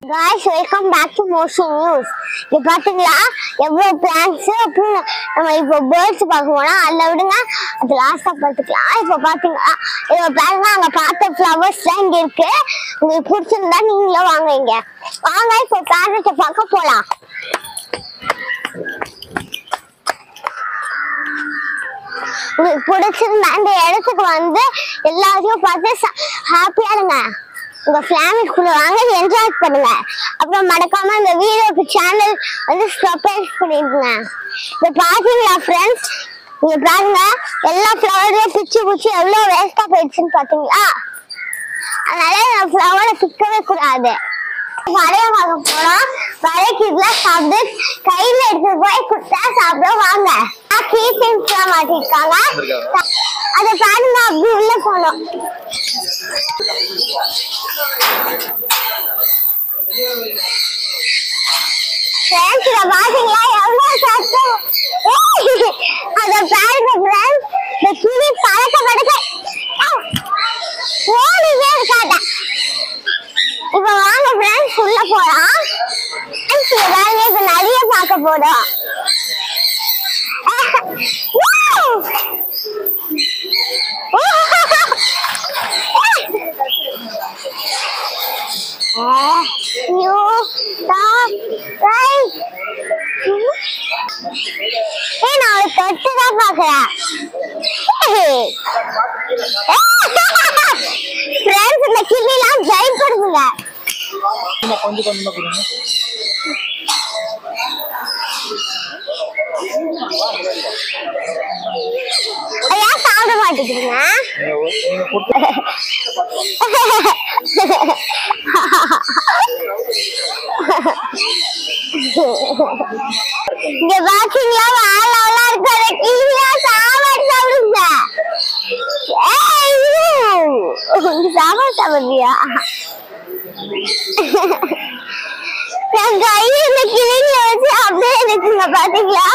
Guys, welcome back to Motion News. இது பாத்தீங்களா எவ்வளவு பிளான்ஸ் அப்புறம் நம்ம இப்போ பேர்ட்ஸ் பார்க்கணும்னா அதில் விடுங்க அது லாஸ்டா பார்த்துக்கலாம். இப்போ பாத்தீங்களா இப்போ பாருங்க அங்க பார்த்த ஃப்ளவர்ஸ்லாம் இங்க இருக்கு. உங்களுக்கு பிடிச்சிருந்தா நீங்களும் வாங்க இங்க வாங்க. இப்போ பிளானட்டை பார்க்க போலாம். உங்களுக்கு பிடிச்சிருந்தா இந்த இடத்துக்கு வந்து எல்லாத்தையும் பார்த்து ஹாப்பியா இருங்க. உங்க ஃபேமிலிக்குள்ள வாங்க என்ஜாய் பண்ணுங்க. அப்புறம் மறக்காம இந்த வீடியோக்கு சேனல் வந்து சப்ஸ்கிரைப் பண்ணிடுங்க. இப்போ பாத்தீங்களா ஃப்ரெண்ட்ஸ், இங்க பாருங்க எல்லா ஃப்ளவரையும் பிச்சு எவ்வளவு வேஸ்டா போயிடுச்சுன்னு பாத்தீங்களா. அதனால இந்த ஃப்ளவரை பிக்கவே கூடாது. வரைய வாங்க போறோம். வரைக்கு இதெல்லாம் சாப்பிட்டு கையில எடுத்து போய் குட்டா சாப்பிட வாங்க. கீசிங்ஸ்லாம் மாட்டிருக்காங்க. அதை பாருங்க அப்படி உள்ள போனோம். பாத்தீங்களா எவ்வளவு சத்தம். அத பாருங்க ஃப்ரெண்ட்ஸ், இந்த கிளி பறக்க ஓடிட்டே இருக்காட்ட. இப்ப வாங்க ஃப்ரெண்ட்ஸ் உள்ள போலாம். இப்ப நிறைய பார்க்க போறோம். நான் தொட்டுதான் பாக்குறேன். இந்த கிளிலாம் பயப்படுதுங்க. ஏன் சாப்பிட மாட்டேங்கிறீங்க? இங்க பாத்தீங்களா வாழலாம் இருக்கிற கிளியா சாப்பாடு சாப்பிடுங்க. சாப்பாடு சாப்பிடுறியா? என் கையில இந்த கிளிங்க வச்சு அப்படியே இருக்குங்க பாத்தீங்களா.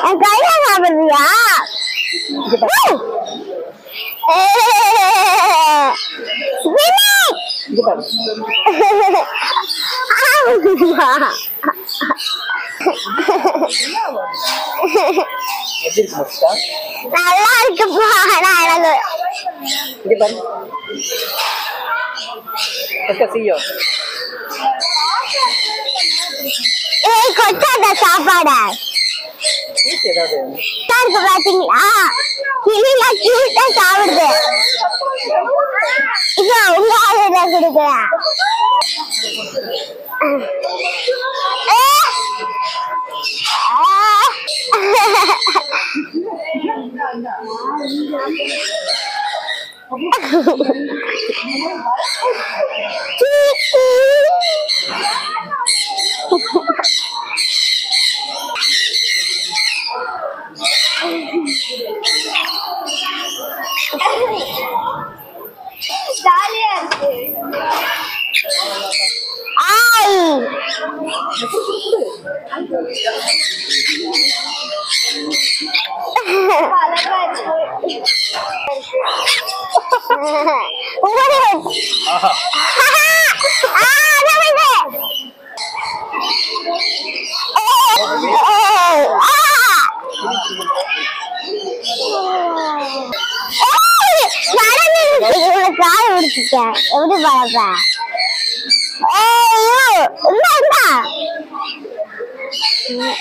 என் கையில சாப்பிடுறியா? நல்லா இருக்குப்பா. கொச்சாத சாப்பாடு பாத்தீங்களா, கிளிலாம் கியூட்டா சாப்பிடுது. இது உங்க ஆளுதான் கொடுக்குறேன். ஜாலியா இருக்கு. காய விடுச்சுட்டேன். எப்படி பழப்ப?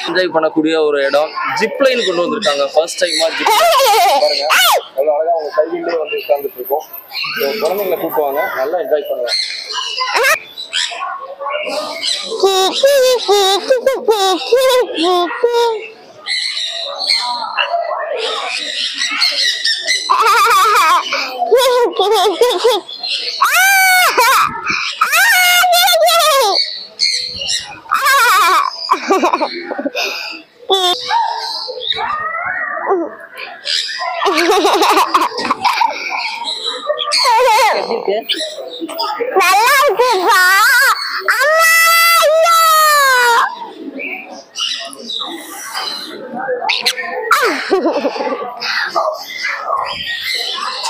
என்ஜாய் பண்ணக்கூடிய ஒரு இடம். ஜிப் லைன் கொண்டு வந்திருக்காங்க. ஃபர்ஸ்ட் டைமா ஜிப் பாருங்க. அவ்வளவு அழகா அவங்க கையிலே வந்து உட்கார்ந்துட்டு இருக்கோம். குழந்தைங்களை கூட்டுவாங்க, நல்லா என்ஜாய் பண்ணுவாங்க. நல்லா இருக்குப்பா. அம்மா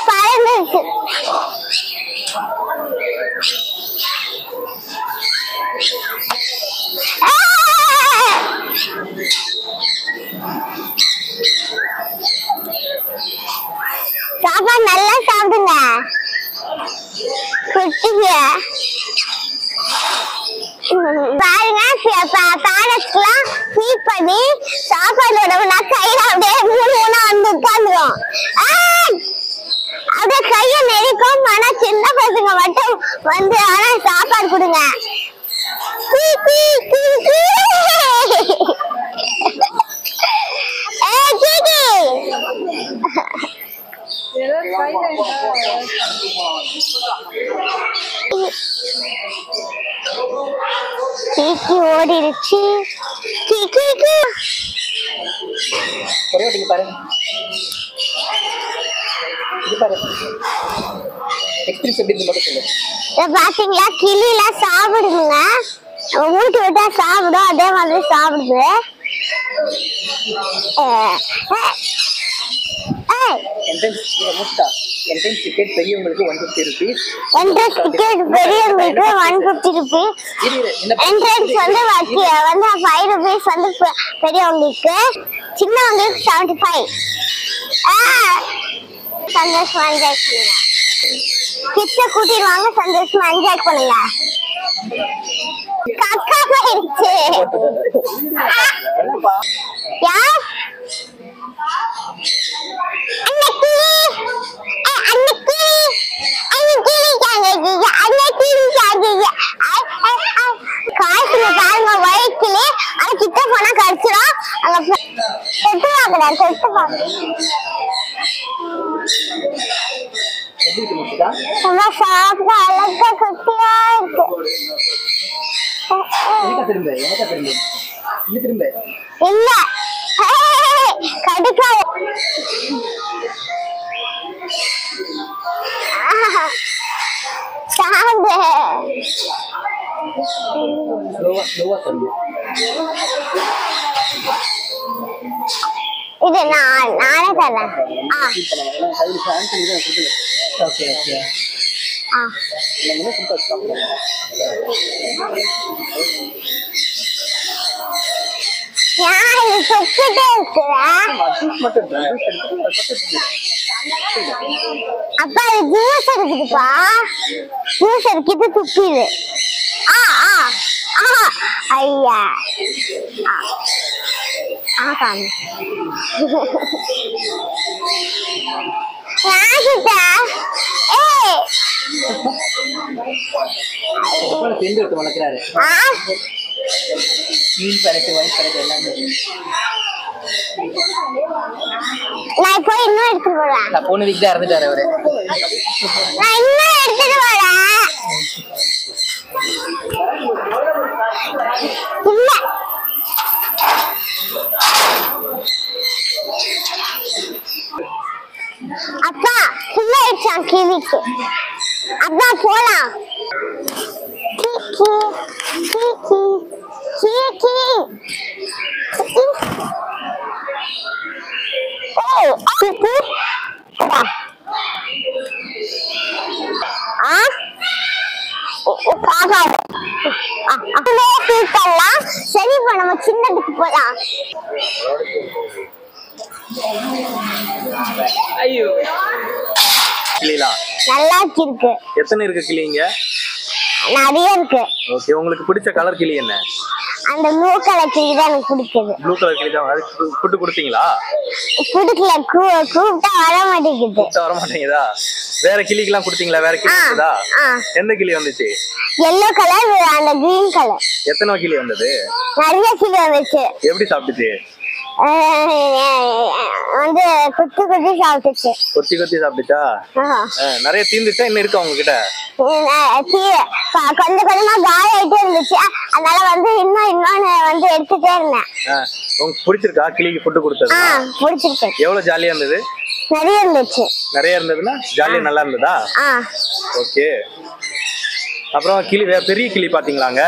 பறந்துச்சு. சாப்பாடு நல்லா சாப்பிடுங்க குட்டிங்க. பாருங்க பேரண்ட்ஸ்க்குலாம் ஃபீட் பண்ணி சாப்பாடோட கையில அப்படியே மூணு வந்து உட்காந்துரும். அப்படியே கைய நெரிக்கும். ஆனா சின்ன பசங்க மட்டும் வந்து ஆனா சாப்பாடு கொடுங்க. கீக்கி ஓடிடுச்சு. பாத்தீங்களா கிளிலாம் சாப்பிடுங்க. ஊட்டி விட்டா சாப்பிடும். அதே மாதிரி சாப்பிடுது. என்ட்ரன்ஸ் டிக்கெட் பெரியவங்களுக்கு 150 rupees. என்ட்ரன்ஸ் டிக்கெட் பெரியவங்களுக்கு 150 rupees. என்ட்ரன்ஸ் வந்து 5 rupees வந்து பெரியவங்களுக்கு, சின்னவங்களுக்கு 75. சந்தோஷமா என்ஜாய் பண்ணுங்க. கிட்ஸ கூட்டிட்டு வாங்க, சந்தோஷமா என்ஜாய் பண்ணுங்க. கக்கா போயிடுச்சு. யார் காய்ச்சல பாருங்க வயிற்றுல. ஆனா கிட்ட போனா கடிச்சிடும். அங்க தொட்டு பாக்குறேன். தொட்டு பாக்க சாப்பிட அழகா குட்டியா இருக்கு. இல்ல கடுக்காது. சாப்பிடு. இது நானே தரேன். அப்பா இது ஜூஸ் இருக்குதுப்பா. ஜூஸ் இருக்குது துப்பிது. ஐயா வளர்க்கிறாரு. மீன் பறக்கு வயசு பறக்கு எல்லாமே. நான் போய் இன்னும் எடுத்துட்டு போறேன். நான் போன வீக் தான் இறந்துட்டாரு அவரு. நான் இன்னும் எடுத்துட்டு போறேன். இல்ல அப்பா ஃபுல்லா ஆயிடுச்சான் கிளிக்கு. அப்பா போலாம். சரி இப்ப நம்ம சின்னதுக்கு போலாம். ஐயோ கிளிலாம் நல்லா இருக்கு. எத்தனை இருக்கு கிளிங்க? நிறைய இருக்கு. ஓகே, உங்களுக்கு பிடிச்ச கலர் கிளி என்ன? அந்த ப்ளூ கலர் கிளி தான் எனக்கு பிடிக்குது. ப்ளூ கலர் கிளி தான். அதுக்கு ஃபுட் கொடுத்தீங்களா? குடுக்கல. கூப்பிட்டா வர மாட்டேங்குது. வர மாட்டேங்குதா? வேற கிளிக்கெல்லாம் கொடுத்தீங்களா? வேற கிளி வந்ததா? எந்த கிளி வந்துச்சு? yellow கலர், அந்த கிரீன் கலர். எத்தனை கிளி வந்தது? நிறைய கிளி வந்துச்சு. எப்படி சாப்பிட்டுச்சு? வந்து குத்தி குத்தி சாப்பிட்டுச்சு. கொத்தி கொத்தி சாப்பிட்டுச்சா? நிறைய தீந்துச்சா? இன்னும் இருக்கா உங்ககிட்ட? கொஞ்சம் கொஞ்சமா காலி ஆயிட்டே இருந்துச்சு. அதனால வந்து இன்னொன்னு வந்து எடுத்துட்டே இருந்தேன். உங்களுக்கு பிடிச்சிருக்கா கிளிக்கு ஃபுட் கொடுத்தது? பிடிச்சிருக்கு. எவ்வளவு ஜாலியா இருந்தது? நிறைய இருந்துச்சு. நிறைய இருந்ததுன்னா ஜாலியா நல்லா இருந்ததா? ஓகே. அப்புறம் கிளி பெரிய கிளி பாத்தீங்களாங்க?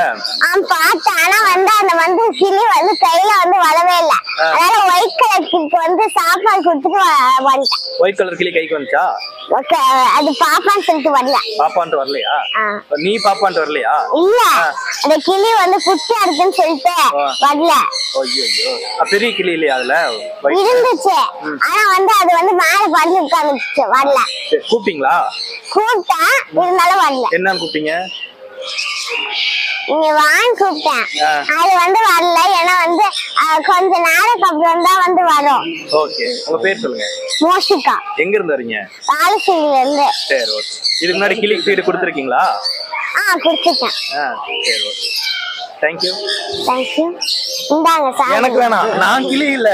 பார்த்தேன். ஆனா வந்து அந்த வந்து கிளி வந்து கையில வந்து வரவே இல்லை. அதனால ஒயிட் கலர் கிளிக்கு வந்து சாப்பாடு கொடுத்துட்டு வந்துட்டேன். ஒயிட் கலர் கிளி கைக்கு வந்துச்சா? ஓகே, அது பாப்பான்னு சொல்லிட்டு வரல. பாப்பான்ட்டு வரலையா? ஆ. நீ பாப்பான்ட்டு வரலையா? இல்ல, அந்த கிளி வந்து குட்டியா இருக்குன்னு சொல்லிட்டு வரல. ஐயோ, பெரிய கிளி இல்லையா அதுல? இருந்துச்சு, ஆனா வந்து அது வந்து மேல படுத்து உட்கார்ந்துச்சு, வரல. கூப்பிட்டீங்களா? கூப்பிட்டேன், இருந்தாலும் வரல. என்னன்னு கூப்பிட்டீங்க? நீங்க வான்னு கூப்பிட்டேன், அது வந்து வரல. ஏன்னா வந்து கொஞ்ச நேரத்துக்கு அப்புறம் தான் வந்து வரும். ஓகே, உங்க பேர் சொல்லுங்க. மோஷிகா. எங்க இருந்து வரீங்க? பாலசில இருந்து. சரி, ஓகே. இதுக்கு முன்னாடி கிளிக்கு ஃபீட் கொடுத்துருக்கீங்களா? கொடுத்துட்டேன். சரி, ஓகே. தேங்க்யூ. தேங்க்யூ. இந்தாங்க சார். எனக்கு வேணாம், நான் கிளி இல்ல.